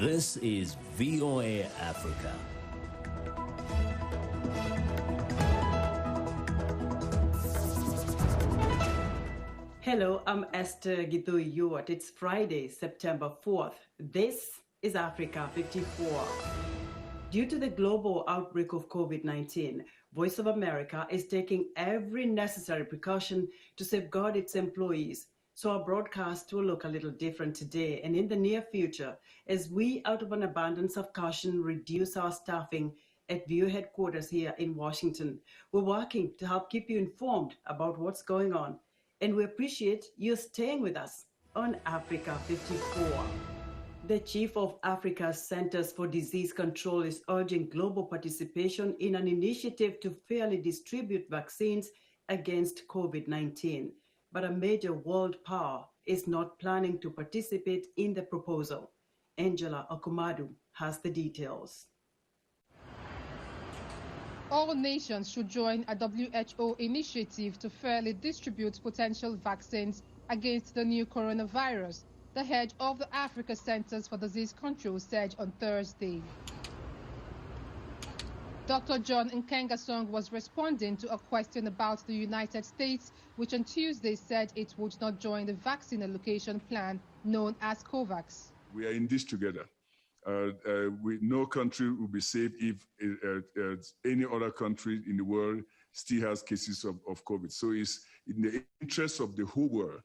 This is VOA Africa. Hello, I'm Esther Githui-Ewart. It's Friday, September 4th. This is Africa 54. Due to the global outbreak of COVID-19, Voice of America is taking every necessary precaution to safeguard its employees. So our broadcast will look a little different today and in the near future as we, out of an abundance of caution, reduce our staffing at VOA headquarters here in Washington. We're working to help keep you informed about what's going on, and we appreciate you staying with us on Africa 54. The chief of Africa's Centers for Disease Control is urging global participation in an initiative to fairly distribute vaccines against COVID-19. But a major world power is not planning to participate in the proposal. Angela Okumadu has the details. All nations should join a WHO initiative to fairly distribute potential vaccines against the new coronavirus, the head of the Africa Centers for Disease Control said on Thursday. Dr. John Nkengasong was responding to a question about the United States, which on Tuesday said it would not join the vaccine allocation plan known as COVAX. We are in this together. No country will be safe if any other country in the world still has cases of COVID. So it's in the interest of the whole world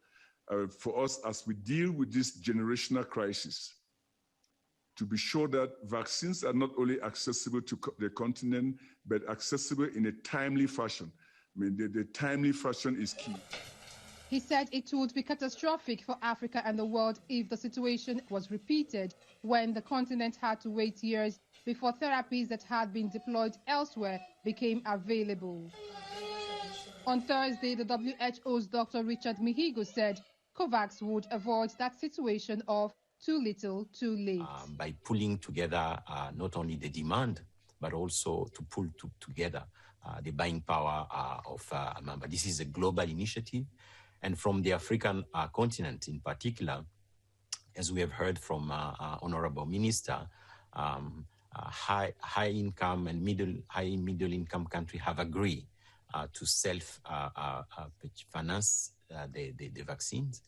for us as we deal with this generational crisis to be sure that vaccines are not only accessible to the continent, but accessible in a timely fashion. I mean, the timely fashion is key. He said it would be catastrophic for Africa and the world if the situation was repeated when the continent had to wait years before therapies that had been deployed elsewhere became available. On Thursday, the WHO's Dr. Richard Mihigo said COVAX would avoid that situation of too little, too late. By pulling together not only the demand, but also to pull together the buying power of a member. This is a global initiative. And from the African continent in particular, as we have heard from Honorable Minister, high income and middle income countries have agreed to self-finance the vaccines.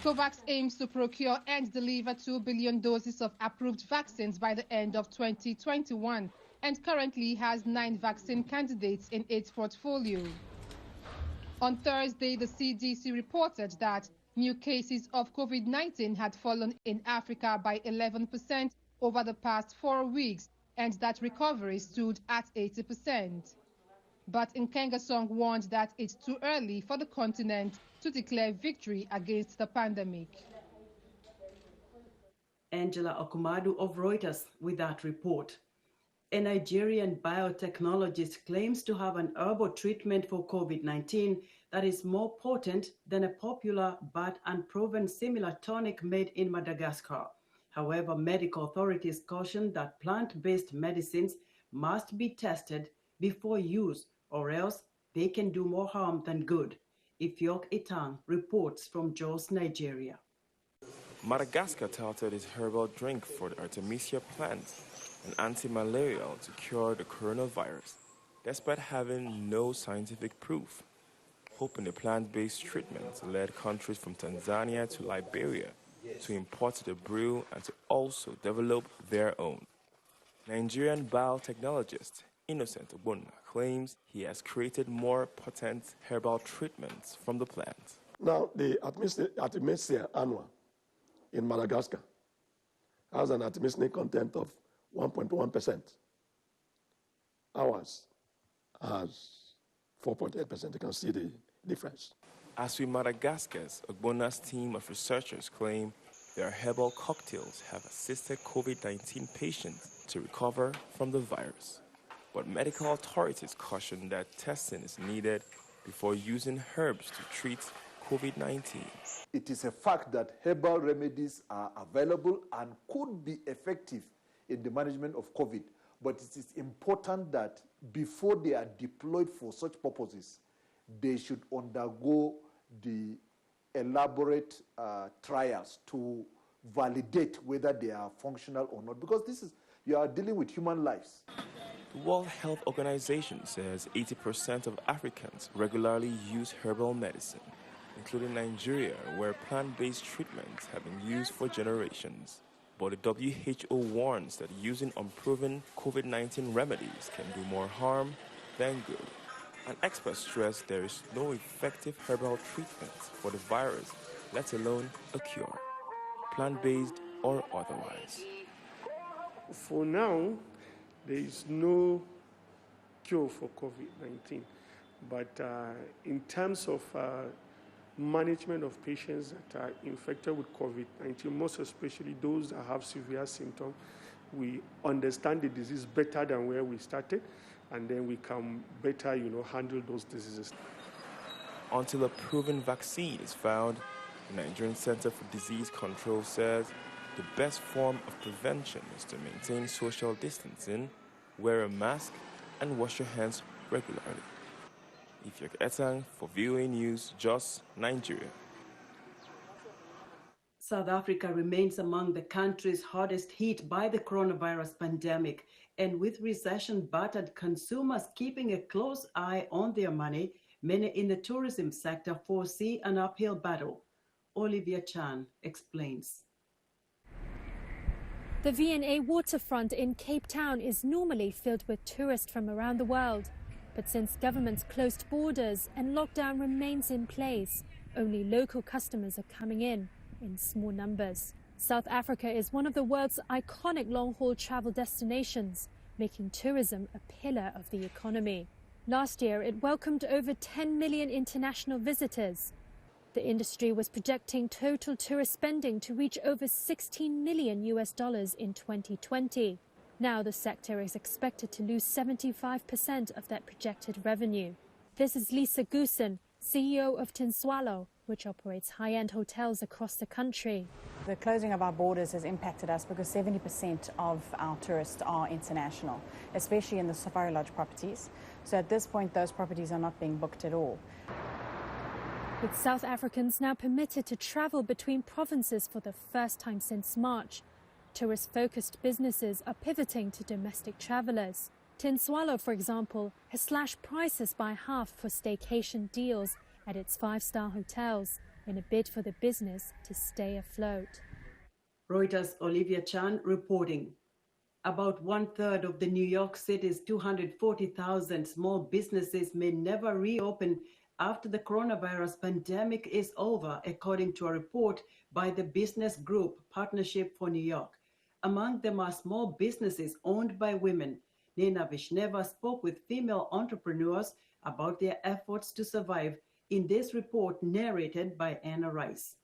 COVAX aims to procure and deliver 2 billion doses of approved vaccines by the end of 2021 and currently has 9 vaccine candidates in its portfolio. On Thursday, the CDC reported that new cases of COVID-19 had fallen in Africa by 11% over the past 4 weeks and that recovery stood at 80%. But Nkengasong warned that it's too early for the continent to declare victory against the pandemic. Angela Okumadu of Reuters with that report. A Nigerian biotechnologist claims to have an herbal treatment for COVID-19 that is more potent than a popular but unproven similar tonic made in Madagascar. However, medical authorities caution that plant-based medicines must be tested before use, or else they can do more harm than good. Ifyok Itang reports from Jos, Nigeria. Madagascar touted its herbal drink for the Artemisia plant, an anti-malarial to cure the coronavirus, despite having no scientific proof. Hoping the plant-based treatment led countries from Tanzania to Liberia to import the brew and to also develop their own. Nigerian biotechnologist Innocent Ogbonna claims he has created more potent herbal treatments from the plant. Now, the Artemisia annua in Madagascar has an artemisinin content of 1.1%. Ours has 4.8%. You can see the difference. As with Madagascar's, Ogbonna's team of researchers claim their herbal cocktails have assisted COVID-19 patients to recover from the virus. But medical authorities caution that testing is needed before using herbs to treat COVID-19. It is a fact that herbal remedies are available and could be effective in the management of COVID, but it is important that before they are deployed for such purposes, they should undergo the elaborate trials to validate whether they are functional or not, because you are dealing with human lives. The World Health Organization says 80% of Africans regularly use herbal medicine, including Nigeria, where plant-based treatments have been used for generations. But the WHO warns that using unproven COVID-19 remedies can do more harm than good. And experts stress there is no effective herbal treatment for the virus, let alone a cure, plant-based or otherwise. For now, there is no cure for COVID-19, but in terms of management of patients that are infected with COVID-19, most especially those that have severe symptoms, we understand the disease better than where we started, and then we can better, handle those diseases. Until a proven vaccine is found, the Nigerian Center for Disease Control says the best form of prevention is to maintain social distancing, wear a mask, and wash your hands regularly. Ifyok Etang for VOA News, Jos, Nigeria. South Africa remains among the countries hardest hit by the coronavirus pandemic, and with recession-battered consumers keeping a close eye on their money, many in the tourism sector foresee an uphill battle. Olivia Chan explains. The V&A waterfront in Cape Town is normally filled with tourists from around the world. But since governments closed borders and lockdown remains in place, only local customers are coming in small numbers. South Africa is one of the world's iconic long-haul travel destinations, making tourism a pillar of the economy. Last year, it welcomed over 10 million international visitors. The industry was projecting total tourist spending to reach over $16 million in 2020. Now the sector is expected to lose 75% of that projected revenue. This is Lisa Goosen, CEO of Tinswalo, which operates high-end hotels across the country. The closing of our borders has impacted us because 70% of our tourists are international, especially in the Safari Lodge properties. So at this point, those properties are not being booked at all. With South Africans now permitted to travel between provinces for the first time since March, tourist-focused businesses are pivoting to domestic travelers. Tinswalo, for example, has slashed prices by half for staycation deals at its 5-star hotels in a bid for the business to stay afloat. Reuters' Olivia Chan reporting. About 1/3 of the New York City's 240,000 small businesses may never reopen after the coronavirus pandemic is over, according to a report by the business group Partnership for New York. Among them are small businesses owned by women. Nina Vishneva spoke with female entrepreneurs about their efforts to survive in this report narrated by Anna Rice.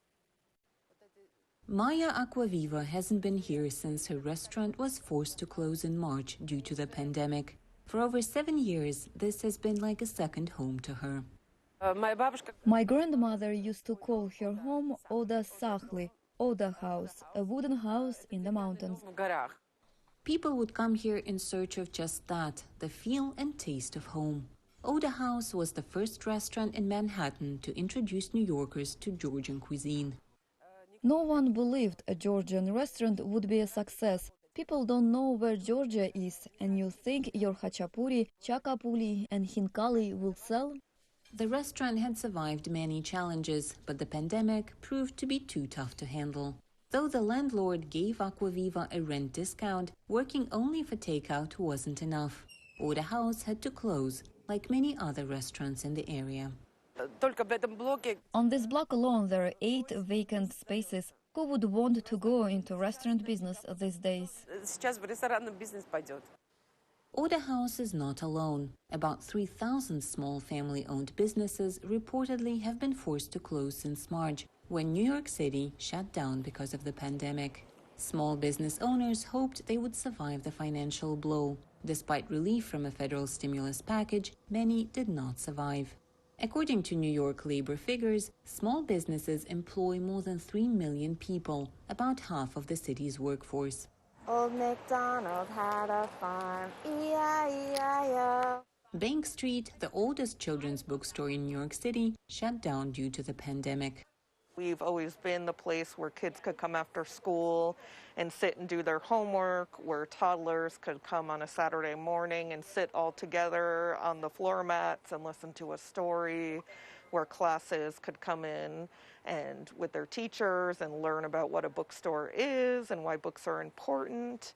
Maya Aquaviva hasn't been here since her restaurant was forced to close in March due to the pandemic. For over 7 years, this has been like a second home to her. My grandmother used to call her home Oda Sakhli, Oda House, a wooden house in the mountains. People would come here in search of just that, the feel and taste of home. Oda House was the first restaurant in Manhattan to introduce New Yorkers to Georgian cuisine. No one believed a Georgian restaurant would be a success. People don't know where Georgia is, and you think your khachapuri, chakapuli and hinkali will sell? The restaurant had survived many challenges, but the pandemic proved to be too tough to handle. Though the landlord gave Aquaviva a rent discount, working only for takeout wasn't enough. Oda House had to close, like many other restaurants in the area. On this block alone, there are 8 vacant spaces. Who would want to go into restaurant business these days? Oda House is not alone. About 3,000 small family-owned businesses reportedly have been forced to close since March, when New York City shut down because of the pandemic. Small business owners hoped they would survive the financial blow. Despite relief from a federal stimulus package, many did not survive. According to New York labor figures, small businesses employ more than 3 million people, about half of the city's workforce. Old MacDonald had a farm, E-I-E-I-O. Bank Street, the oldest children's bookstore in New York City, shut down due to the pandemic. We've always been the place where kids could come after school and sit and do their homework, where toddlers could come on a Saturday morning and sit all together on the floor mats and listen to a story, where classes could come in and with their teachers and learn about what a bookstore is and why books are important.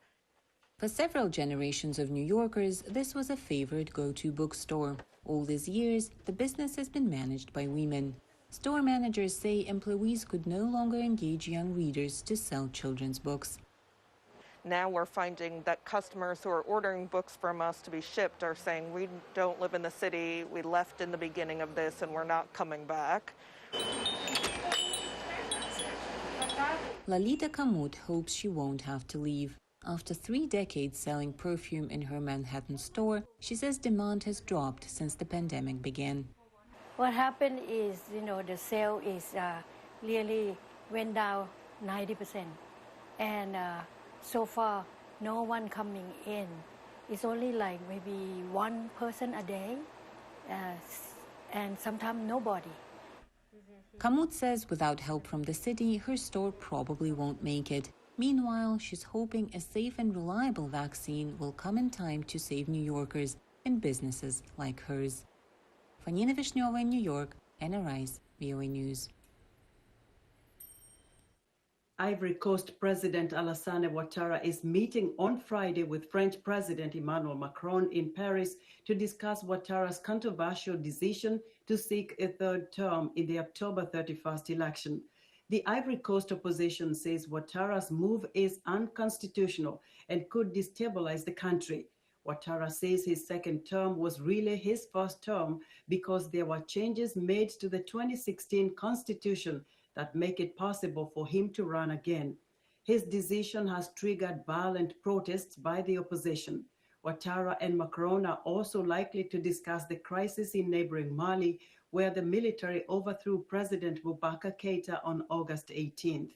For several generations of New Yorkers, this was a favorite go-to bookstore. All these years, the business has been managed by women. Store managers say employees could no longer engage young readers to sell children's books. Now we're finding that customers who are ordering books from us to be shipped are saying, we don't live in the city, we left in the beginning of this and we're not coming back. Lalita Kamut hopes she won't have to leave. After 3 decades selling perfume in her Manhattan store, she says demand has dropped since the pandemic began. What happened is, the sale is really went down 90%. And so far, no one coming in. It's only like maybe one person a day, and sometimes nobody. Kamut says without help from the city, her store probably won't make it. Meanwhile, she's hoping a safe and reliable vaccine will come in time to save New Yorkers and businesses like hers. Fanina Vishneva in New York, Anna Rice, VOA News. Ivory Coast President Alassane Ouattara is meeting on Friday with French President Emmanuel Macron in Paris to discuss Ouattara's controversial decision to seek a third term in the October 31st election. The Ivory Coast opposition says Ouattara's move is unconstitutional and could destabilize the country. Ouattara says his second term was really his first term because there were changes made to the 2016 constitution that make it possible for him to run again. His decision has triggered violent protests by the opposition. Ouattara and Macron are also likely to discuss the crisis in neighboring Mali, where the military overthrew President Boubacar Keïta on August 18th.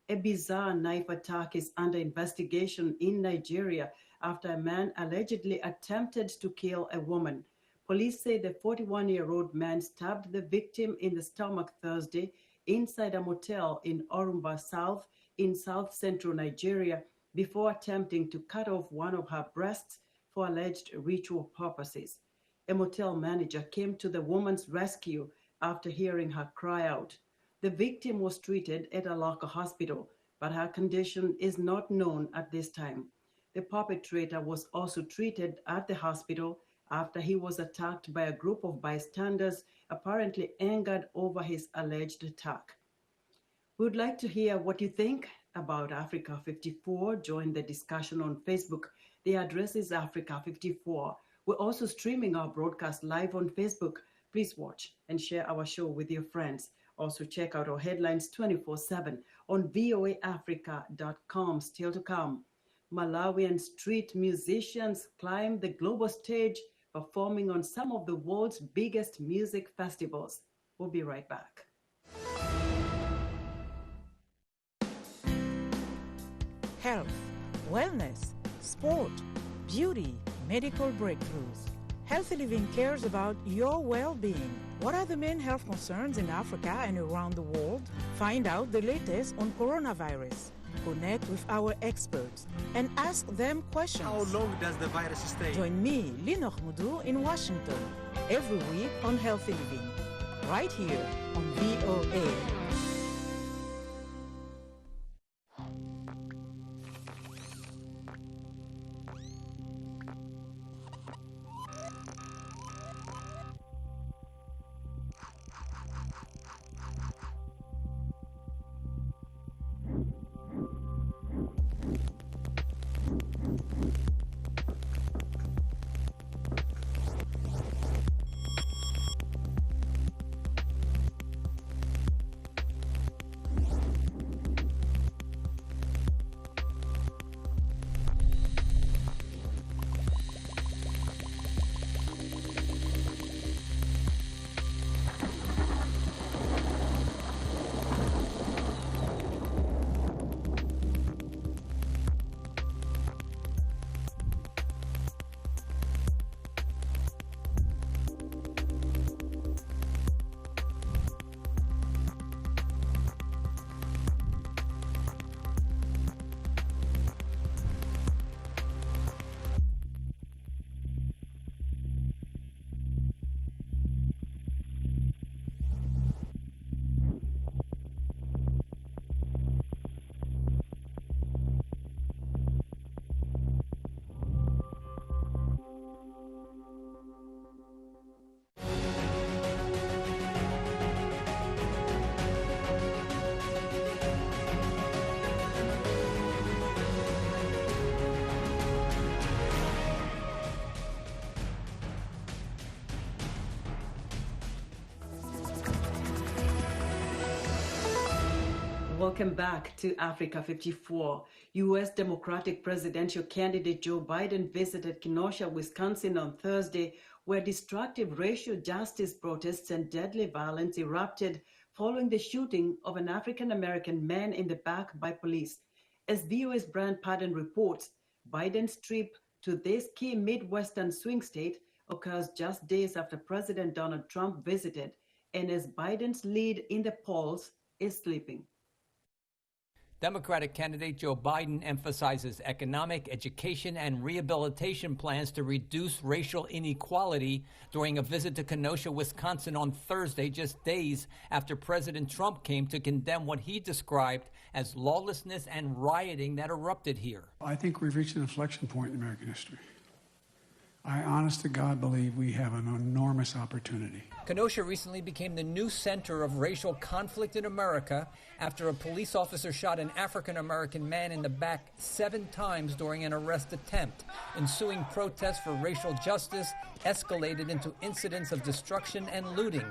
A bizarre knife attack is under investigation in Nigeria after a man allegedly attempted to kill a woman. Police say the 41-year-old man stabbed the victim in the stomach Thursday inside a motel in Orumba South in south-central Nigeria before attempting to cut off one of her breasts for alleged ritual purposes. A motel manager came to the woman's rescue after hearing her cry out. The victim was treated at a local hospital, but her condition is not known at this time. The perpetrator was also treated at the hospital after he was attacked by a group of bystanders, apparently angered over his alleged attack. We would like to hear what you think about Africa 54. Join the discussion on Facebook. The address is Africa 54. We're also streaming our broadcast live on Facebook. Please watch and share our show with your friends. Also check out our headlines 24/7 on voaafrica.com. Still to come, Malawian street musicians climb the global stage, performing on some of the world's biggest music festivals. We'll be right back. Health, wellness, sport, beauty, medical breakthroughs. Healthy Living cares about your well-being. What are the main health concerns in Africa and around the world? Find out the latest on coronavirus. Connect with our experts and ask them questions. How long does the virus stay? Join me, Lino Khmudu, in Washington, every week on Healthy Living, right here on VOA. Welcome back to Africa 54. U.S. Democratic presidential candidate Joe Biden visited Kenosha, Wisconsin on Thursday, where destructive racial justice protests and deadly violence erupted following the shooting of an African-American man in the back by police. As VOA's Brian Padden reports, Biden's trip to this key Midwestern swing state occurs just days after President Donald Trump visited, and as Biden's lead in the polls is slipping. Democratic candidate Joe Biden emphasizes economic, education, and rehabilitation plans to reduce racial inequality during a visit to Kenosha, Wisconsin on Thursday, just days after President Trump came to condemn what he described as lawlessness and rioting that erupted here. I think we've reached an inflection point in American history. I honest to God believe we have an enormous opportunity. Kenosha recently became the new center of racial conflict in America after a police officer shot an African-American man in the back 7 times during an arrest attempt. Ensuing protests for racial justice escalated into incidents of destruction and looting.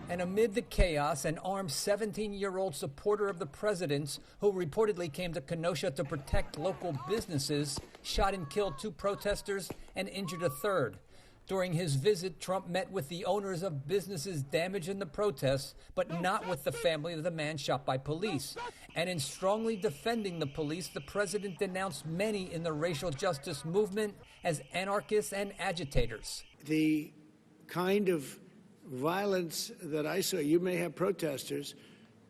And amid the chaos, an armed 17-year-old supporter of the president's, who reportedly came to Kenosha to protect local businesses, shot and killed 2 protesters and injured a 3rd. During his visit, Trump met with the owners of businesses damaged in the protests, but not with the family of the man shot by police. And in strongly defending the police, the president denounced many in the racial justice movement as anarchists and agitators. The kind of violence that I saw, you may have protesters,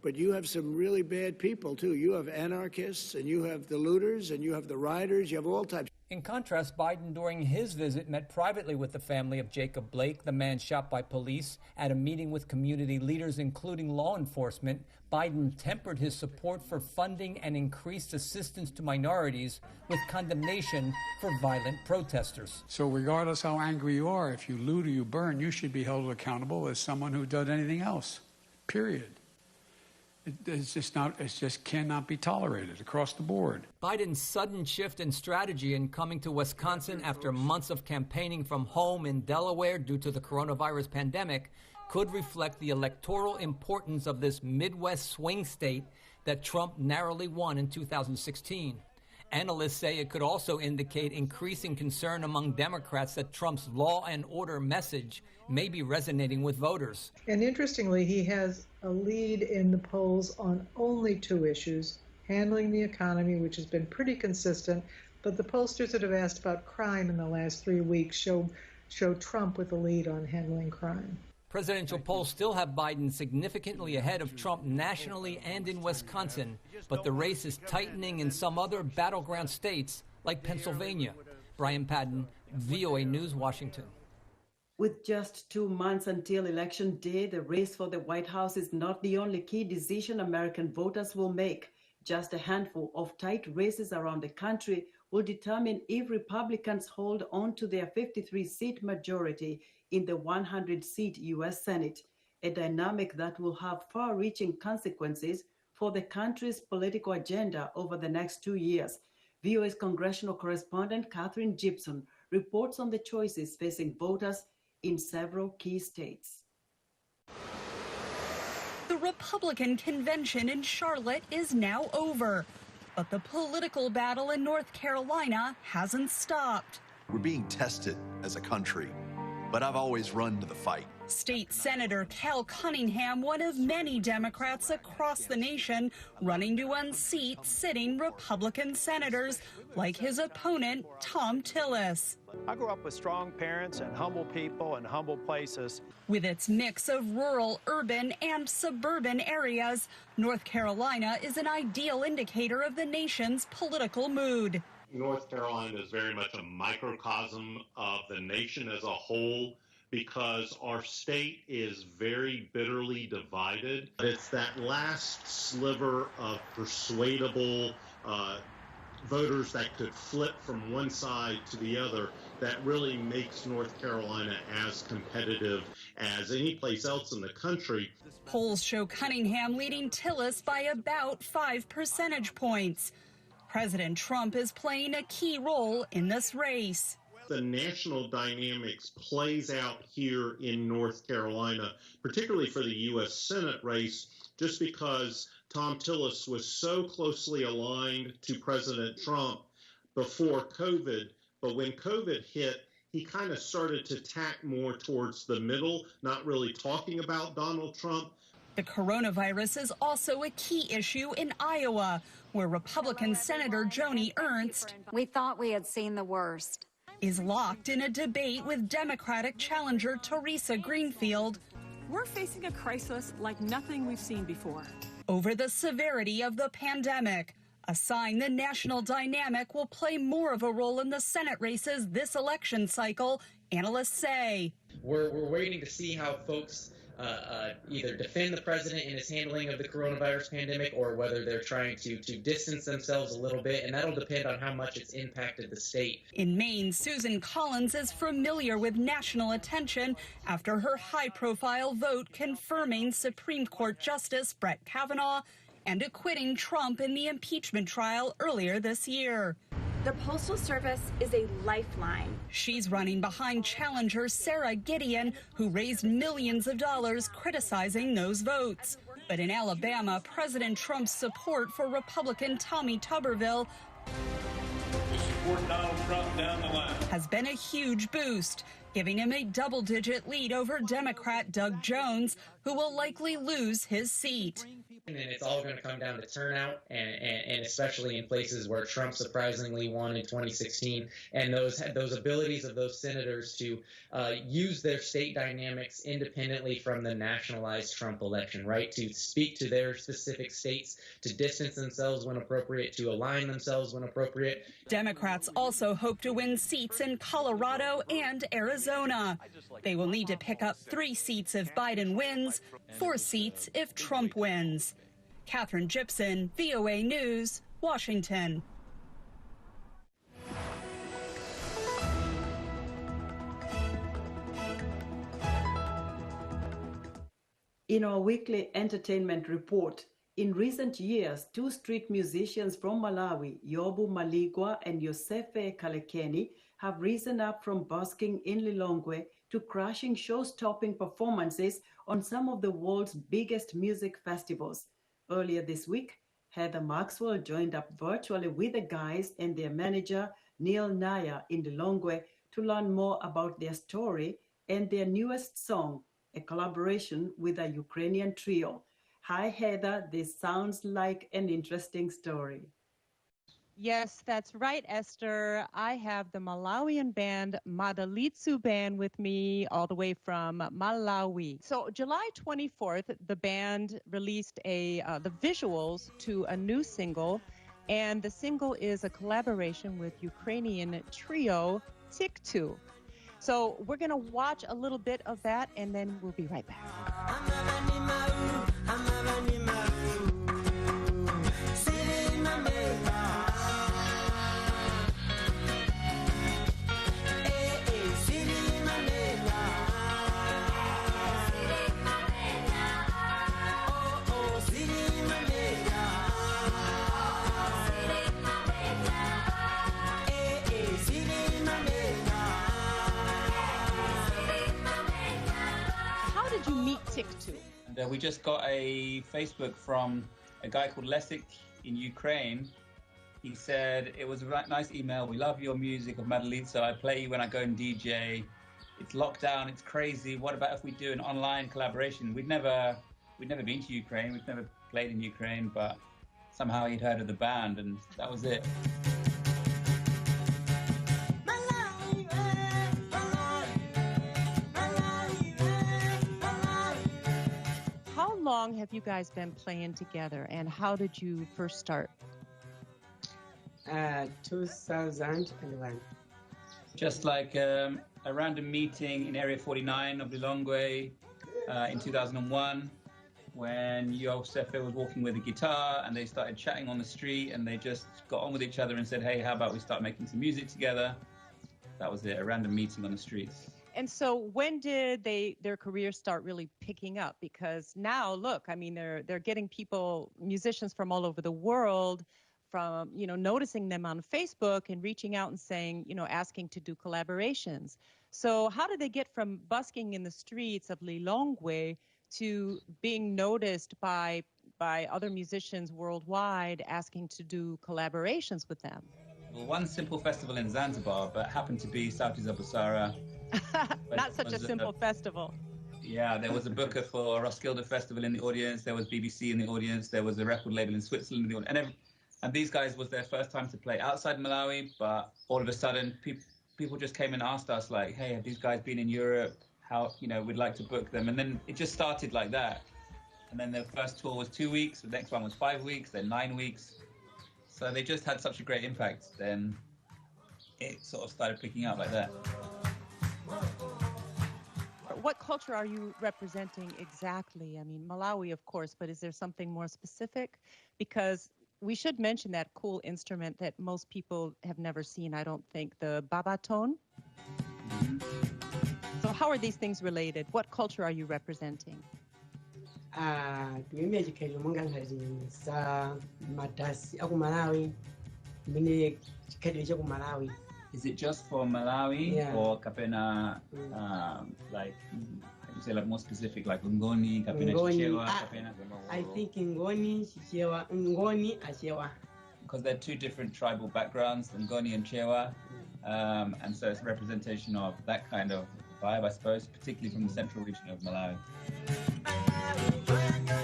but you have some really bad people too. You have anarchists, and you have the looters, and you have the rioters, you have all types. In contrast, Biden during his visit met privately with the family of Jacob Blake, the man shot by police, at a meeting with community leaders, including law enforcement. Biden tempered his support for funding and increased assistance to minorities with condemnation for violent protesters. So regardless how angry you are, if you loot or you burn, you should be held accountable as someone who does anything else, period. It just cannot be tolerated across the board. Biden's sudden shift in strategy in coming to Wisconsin after months of campaigning from home in Delaware due to the coronavirus pandemic could reflect the electoral importance of this Midwest swing state that Trump narrowly won in 2016. Analysts say it could also indicate increasing concern among Democrats that Trump's law and order message may be resonating with voters. And interestingly, he has a lead in the polls on only 2 issues, handling the economy, which has been pretty consistent, but the pollsters that have asked about crime in the last 3 weeks show Trump with the lead on handling crime. Presidential polls still have Biden significantly ahead of Trump nationally and in Wisconsin, but the race is tightening in some other battleground states like Pennsylvania. Brian Padden, VOA News, Washington. With just 2 months until Election Day, the race for the White House is not the only key decision American voters will make. Just a handful of tight races around the country will determine if Republicans hold on to their 53-seat majority in the 100-seat U.S. Senate, a dynamic that will have far-reaching consequences for the country's political agenda over the next 2 years. VOA's congressional correspondent Catherine Gibson reports on the choices facing voters in several key states. The Republican convention in Charlotte is now over, but the political battle in North Carolina hasn't stopped. We're being tested as a country, but I've always run to the fight. State Senator Cal Cunningham, one of many Democrats across the nation running to unseat sitting Republican senators like his opponent, Tom Tillis. I grew up with strong parents and humble people and humble places. With its mix of rural, urban, and suburban areas, North Carolina is an ideal indicator of the nation's political mood. North Carolina is very much a microcosm of the nation as a whole because our state is very bitterly divided. It's that last sliver of persuadable voters that could flip from one side to the other that really makes North Carolina as competitive as any place else in the country. Polls show Cunningham leading Tillis by about 5 percentage points. President Trump is playing a key role in this race. the national dynamics plays out here in North Carolina, particularly for the U.S. Senate race, just because Tom Tillis was so closely aligned to President Trump before COVID. But when COVID hit, he kind of started to tack more towards the middle, not really talking about Donald Trump. The coronavirus is also a key issue in Iowa, where Republican Senator Joni Ernst, we thought we had seen the worst, is locked in a debate with Democratic challenger Teresa Greenfield. We're facing a crisis like nothing we've seen before. Over the severity of the pandemic, a sign the national dynamic will play more of a role in the Senate races this election cycle, analysts say. We're waiting to see how folks either defend the president in his handling of the coronavirus pandemic or whether they're trying to distance themselves a little bit, and that'll depend on how much it's impacted the state. In Maine, Susan Collins is familiar with national attention after her high-profile vote confirming Supreme Court Justice Brett Kavanaugh and acquitting Trump in the impeachment trial earlier this year. The Postal Service is a lifeline. She's running behind challenger Sarah Gideon, who raised millions of dollars criticizing those votes. But in Alabama, President Trump's support for Republican Tommy Tuberville support Donald Trump down the line has been a huge boost, giving him a double-digit lead over Democrat Doug Jones, who will likely lose his seat. And it's all going to come down to turnout, and especially in places where Trump surprisingly won in 2016, and those abilities of those senators to use their state dynamics independently from the nationalized Trump election, right? To speak to their specific states, to distance themselves when appropriate, to align themselves when appropriate. Democrats also hope to win seats in Colorado and Arizona. They will need to pick up 3 seats if Biden wins, 4 seats if Trump wins. Catherine Gibson, VOA News, Washington. In our weekly entertainment report, in recent years, 2 street musicians from Malawi, Yobu Maligwa and Yosefe Kalekeni, have risen up from busking in Lilongwe to crashing show-stopping performances on some of the world's biggest music festivals. Earlier this week, Heather Maxwell joined up virtually with the guys and their manager, Neil Naya, in Lilongwe to learn more about their story and their newest song, a collaboration with a Ukrainian trio. Hi, Heather. This sounds like an interesting story. Yes, that's right, Esther. I have the Malawian band Madalitsu Band with me all the way from Malawi. So July 24th, the band released the visuals to a new single, and the single is a collaboration with Ukrainian trio Tik2. So we're going to watch a little bit of that, and then we'll be right back. Tik2. And we just got a Facebook from a guy called Lesik in Ukraine. He said, it was a nice email. We love your music of Madalitsu. I play you when I go and DJ. It's lockdown. It's crazy. What about if we do an online collaboration? We'd never been to Ukraine. We've never played in Ukraine, but somehow he'd heard of the band, and that was it. How long have you guys been playing together, and how did you first start? 2001. Just like a random meeting in Area 49 of Lilongwe in 2001, when Yosefe was walking with a guitar, and they started chatting on the street, and they just got on with each other and said, hey, how about we start making some music together? That was it, a random meeting on the streets. And so when did their careers start really picking up? Because now, look, I mean, they're getting musicians from all over the world from noticing them on Facebook and reaching out and saying, asking to do collaborations. So how did they get from busking in the streets of Lilongwe to being noticed by other musicians worldwide asking to do collaborations with them? Well, one simple festival in Zanzibar, but happened to be Sauti za Busara. Not such a simple festival. Yeah, there was a booker for Roskilde Festival in the audience. There was BBC in the audience. There was a record label in Switzerland in the audience. And these guys was their first time to play outside Malawi, but all of a sudden people just came and asked us like, hey, have these guys been in Europe? How, we'd like to book them. And then it just started like that. And then the first tour was 2 weeks. The next one was 5 weeks, then 9 weeks. So they just had such a great impact. Then it sort of started picking up like that. What culture are you representing exactly? I mean, Malawi, of course, but is there something more specific? Because we should mention that cool instrument that most people have never seen, I don't think, the babaton. Mm-hmm. So how are these things related? What culture are you representing? Tuimejikelo monga ngazini sa madasi aku Malawi mine chikadwe cha ku Malawi. Is it just for Malawi or Kapena, like, you say like more specific, like Ngoni, Kapena, Chichewa, Kapena? I think Ngoni, Chichewa, Ngoni, Achewa. Because they're two different tribal backgrounds, Ngoni and Chewa, and so it's a representation of that kind of vibe, I suppose, particularly from the central region of Malawi.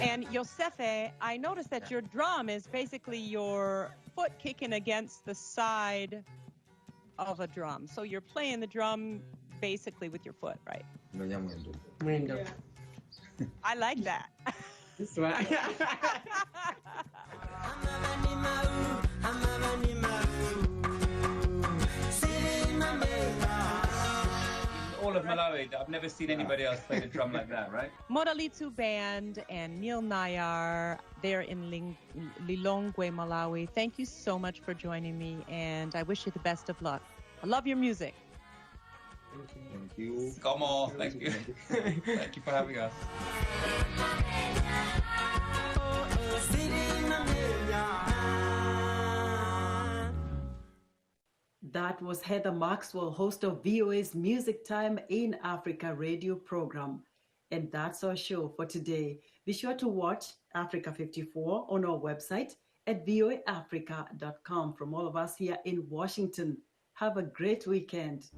And Yosefe, I noticed that your drum is basically your foot kicking against the side of a drum. So you're playing the drum basically with your foot, right? Mwendo. I like that. That's right. All of Malawi, I've never seen anybody else play the drum like that, right? Modalitsu Band and Neil Nayar, they're in Lilongwe, Malawi. Thank you so much for joining me, and I wish you the best of luck. I love your music. Thank you. Come on, thank you. Thank you for having us. That was Heather Maxwell, host of VOA's Music Time in Africa radio program. And that's our show for today. Be sure to watch Africa 54 on our website at voaafrica.com. From all of us here in Washington, have a great weekend.